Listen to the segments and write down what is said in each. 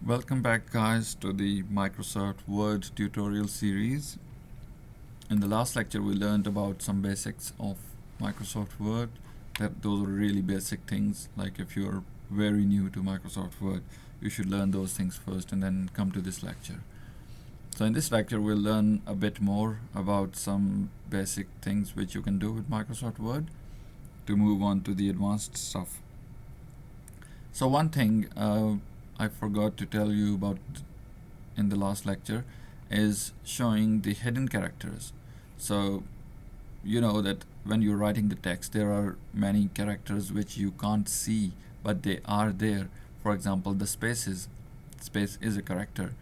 Welcome back, guys, to the Microsoft Word tutorial series. In the last lecture, we learned about some basics of Microsoft Word. Those are really basic things. Like if you're very new to Microsoft Word, you should learn those things first and then come to this lecture. So in this lecture, we'll learn a bit more about some basic things which you can do with Microsoft Word to move on to the advanced stuff. So one thing I forgot to tell you about in the last lecture is showing the hidden characters. So you know that when you're writing the text, there are many characters which you can't see, but they are there. For example, the spaces. Space is a character,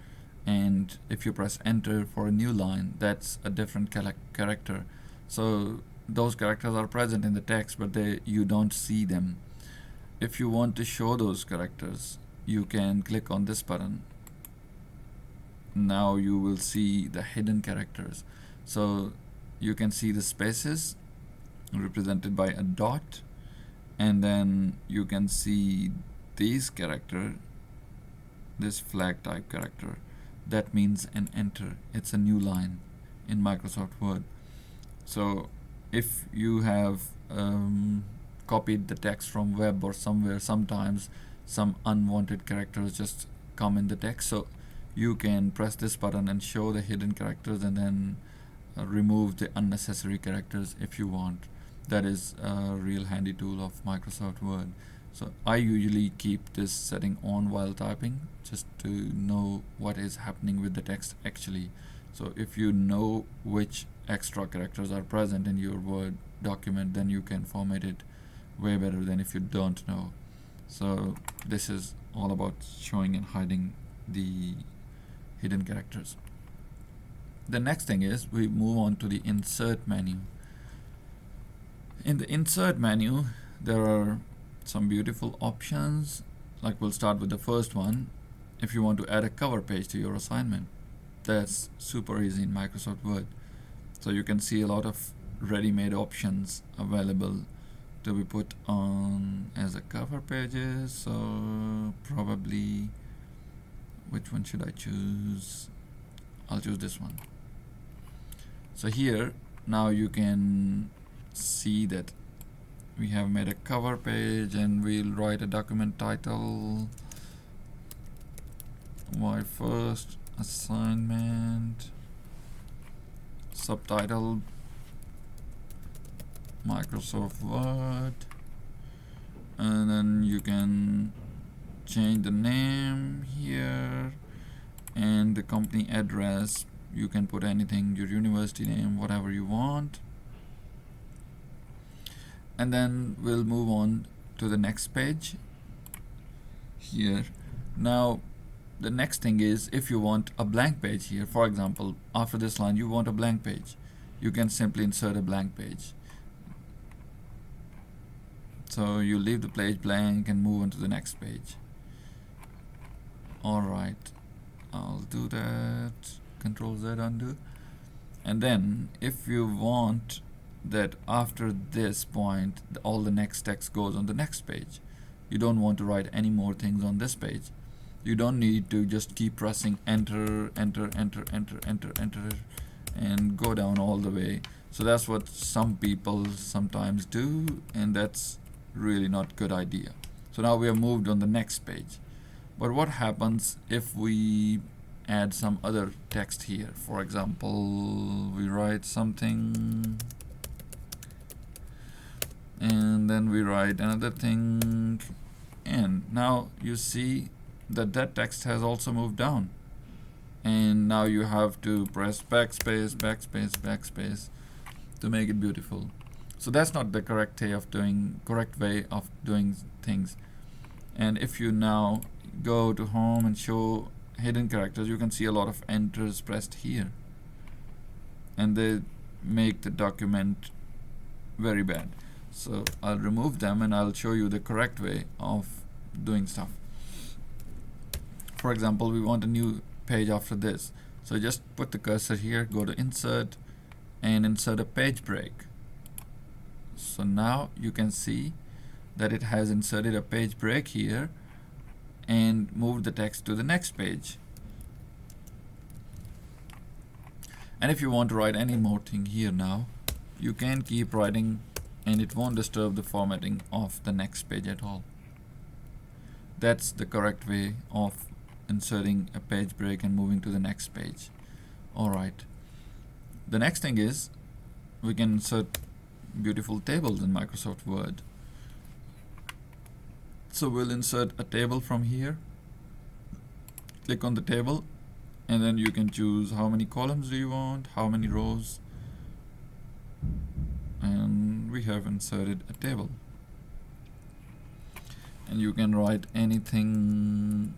and if you press enter for a new line, that's a different character. So those characters are present in the text, but you don't see them. If you want to show those characters, you can click on this button. Now you will see the hidden characters. So you can see the spaces represented by a dot, and then you can see this character, this flag type character. That means an enter. It's a new line in Microsoft Word. So if you have copied the text from web or somewhere, sometimes some unwanted characters just come in the text. So you can press this button and show the hidden characters, and then remove the unnecessary characters if you want. That is a real handy tool of Microsoft Word. So I usually keep this setting on while typing, just to know what is happening with the text actually. So if you know which extra characters are present in your Word document, then you can format it way better than if you don't know. So this is all about showing and hiding the hidden characters. The next thing is we move on to the insert menu. In the insert menu, there are some beautiful options. Like we'll start with the first one. If you want to add a cover page to your assignment, that's super easy in Microsoft Word. So you can see a lot of ready-made options available to be put on as a cover pages. So probably, which one should I choose? I'll choose this one. So here now you can see that we have made a cover page, and we'll write a document title, my first assignment, subtitle Microsoft Word, and then you can change the name here and the company address. You can put anything, your university name, whatever you want. And then we'll move on to the next page here. Now the next thing is, if you want a blank page here, for example, after this line you want a blank page, you can simply insert a blank page. So you leave the page blank and move on to the next page. Alright, I'll do that. Control Z, undo. And then if you want that after this point all the next text goes on the next page, you don't want to write any more things on this page, you don't need to just keep pressing enter, enter, enter, enter, enter, enter, and go down all the way. So that's what some people sometimes do, and that's really not a good idea. So now we have moved on the next page. But what happens if we add some other text here? For example, we write something, and then we write another thing, and now you see that that text has also moved down, and now you have to press backspace, backspace, backspace to make it beautiful. So that's not the correct way of doing things. And if you now go to home and show hidden characters, you can see a lot of enters pressed here, and they make the document very bad. So I'll remove them and I'll show you the correct way of doing stuff. For example, we want a new page after this. So just put the cursor here, go to insert, and insert a page break. So now you can see that it has inserted a page break here, and move the text to the next page. And if you want to write any more thing here now, you can keep writing and it won't disturb the formatting of the next page at all. That's the correct way of inserting a page break and moving to the next page. Alright. The next thing is we can insert beautiful tables in Microsoft Word. So we'll insert a table from here. Click on the table and then you can choose how many columns do you want, how many rows, and we have inserted a table. And you can write anything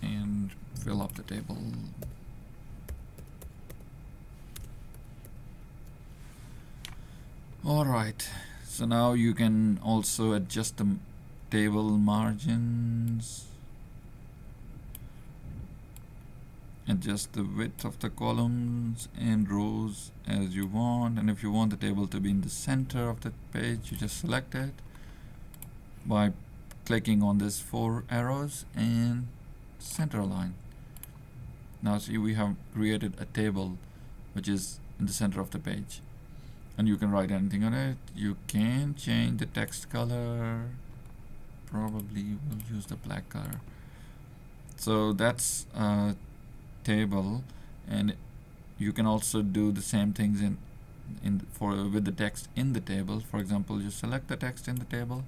and fill up the table. Alright, so now you can also adjust the table margins, adjust the width of the columns and rows as you want, and if you want the table to be in the center of the page, you just select it by clicking on these 4 arrows and center align. Now see, we have created a table which is in the center of the page, and you can write anything on it. You can change the text color. Probably we'll use the black color. So that's a table, and you can also do the same things with the text in the table. For example, you select the text in the table,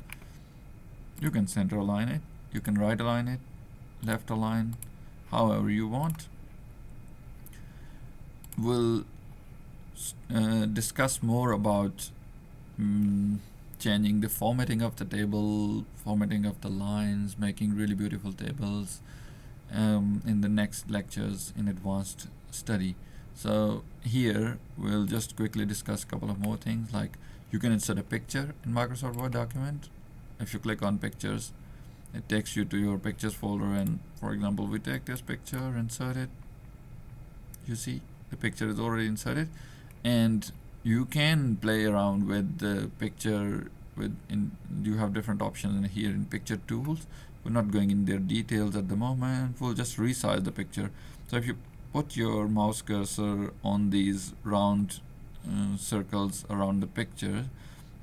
you can center align it, you can right align it, left align, however you want. We'll discuss more about changing the formatting of the table, formatting of the lines, making really beautiful tables in the next lectures in advanced study. So here we'll just quickly discuss a couple of more things, like you can insert a picture in Microsoft Word document. If you click on pictures, it takes you to your pictures folder, and for example we take this picture, insert it, you see the picture is already inserted, and you can play around with the picture you have different options in here in picture tools. We're not going in their details at the moment. We'll just resize the picture. So if you put your mouse cursor on these round circles around the picture,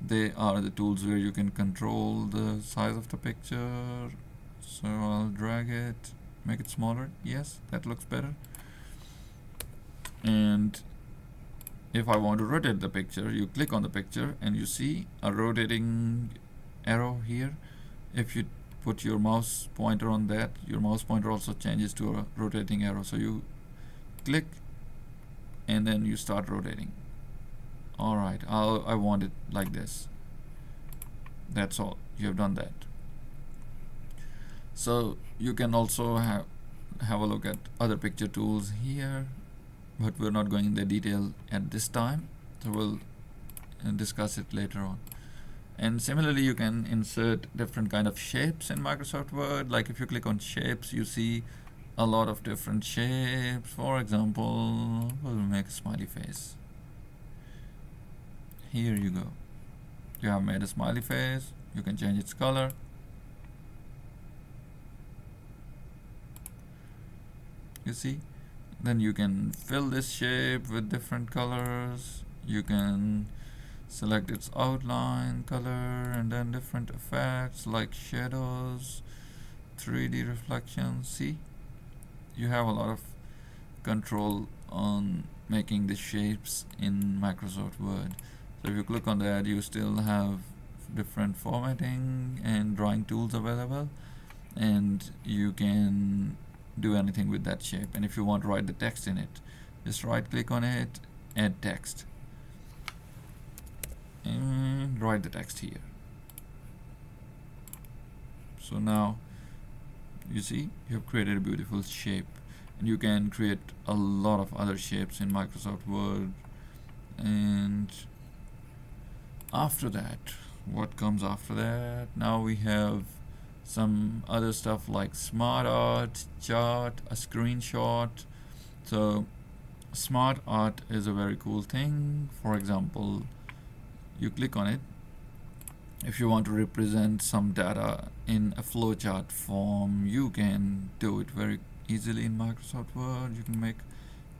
they are the tools where you can control the size of the picture. So I'll drag it, make it smaller. Yes, that looks better. And if I want to rotate the picture, you click on the picture and you see a rotating arrow here. If you put your mouse pointer on that, your mouse pointer also changes to a rotating arrow. So you click and then you start rotating. Alright, I want it like this. That's all. You have done that. So you can also have a look at other picture tools here, but we're not going into detail at this time, so we'll discuss it later on. And similarly, you can insert different kind of shapes in Microsoft Word. Like if you click on shapes, you see a lot of different shapes. For example, we'll make a smiley face. Here you go. You have made a smiley face. You can change its color. You see? Then you can fill this shape with different colors. You can select its outline color, and then different effects like shadows, 3D reflections. See, you have a lot of control on making the shapes in Microsoft Word. So if you click on that, you still have different formatting and drawing tools available, and you can do anything with that shape. And if you want to write the text in it, just right click on it, add text, and write the text here. So now you see you have created a beautiful shape, and you can create a lot of other shapes in Microsoft Word. And after that, what comes after that? Now we have some other stuff like smart art, chart, a screenshot. So smart art is a very cool thing. For example, you click on it If you want to represent some data in a flowchart form, you can do it very easily in Microsoft Word. You can make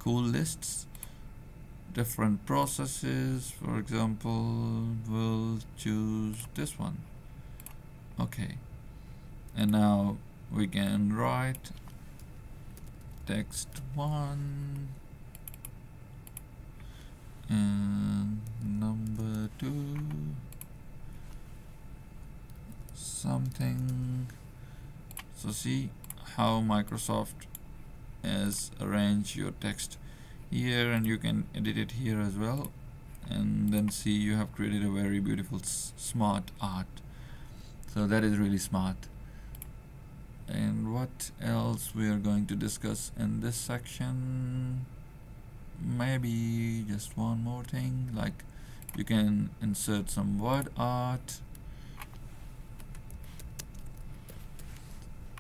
cool lists, different processes. For example, we'll choose this one. Okay, and now we can write text 1 and number 2 something. So see how Microsoft has arranged your text here, and you can edit it here as well, and then see you have created a very beautiful smart art. So that is really smart. And what else we are going to discuss in this section? Maybe just one more thing, like you can insert some word art,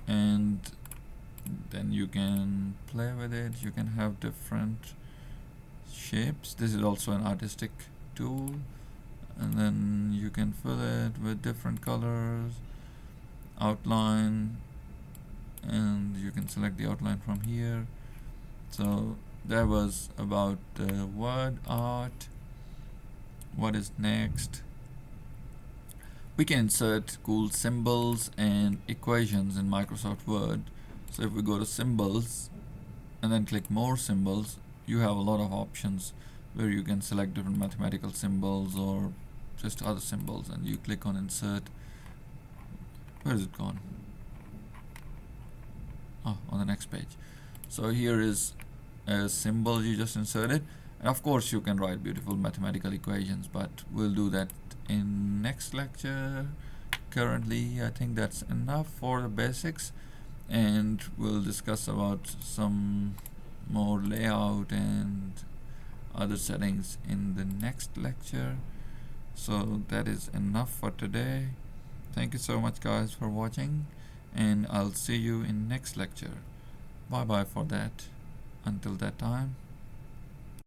and then you can play with it. You can have different shapes. This is also an artistic tool, and then you can fill it with different colors, outline, and you can select the outline from here. So that was about the word art. What is next? We can insert cool symbols and equations in Microsoft Word. So if we go to symbols and then click more symbols, you have a lot of options where you can select different mathematical symbols or just other symbols, and you click on insert. Where is it gone? Oh, on the next page. So here is a symbol you just inserted, and of course you can write beautiful mathematical equations, but we'll do that in next lecture. Currently I think that's enough for the basics, and we'll discuss about some more layout and other settings in the next lecture. So that is enough for today. Thank you so much guys for watching, and I'll see you in next lecture. Bye bye for that. Until that time.